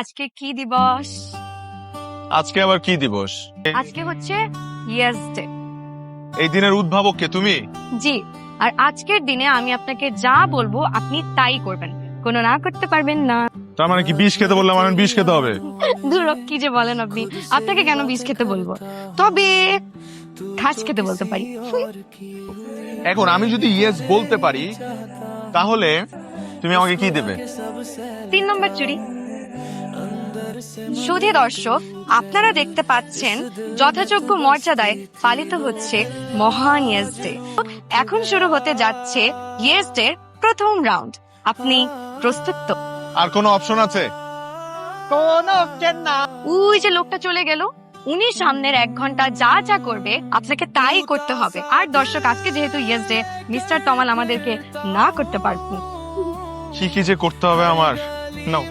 আজকে কি দিবস? আজকে আবার কি দিবস? আজকে হচ্ছে ইয়েস ডে। এই দিনের উদ্ভাবক কে তুমি? জি, আর আজকের দিনে আমি আপনাকে যা বলবো আপনি তাই করবেন, কোনো না করতে পারবেন না। তার মানে কি বিষ খেতে বললাম আমি বিষ খেতে হবে? ধুর, কি যে বলেন আপনি, আপনাকে কেন বিষ খেতে বলবো, তবে ঘাস খেতে বলতে পারি। এখন আমি যদি ইয়েস বলতে পারি তাহলে তুমি আমাকে কি দেবে? 3 নম্বর চুরি। সুধী দর্শক, আপনারা দেখতে পাচ্ছেন যথাযোগ্য মর্যাদায় পালিত হচ্ছে মহান ইয়েস ডে। এখন শুরু হতে যাচ্ছে ইয়েস ডে প্রথম রাউন্ড। আপনি প্রস্তুত তো? আর কোনো অপশন আছে? কোনো অপশন না। ওই যে লোকটা চলে গেল, উনি সামনের 1 ঘন্টা যা যা করবে আপনাকে তাই করতে হবে। আর দর্শক, আজকে যেহেতু ইয়েস ডে, মিস্টার তমাল আমাদেরকে না করতে পারবেন। কি কি যে করতে হবে আমার? নাও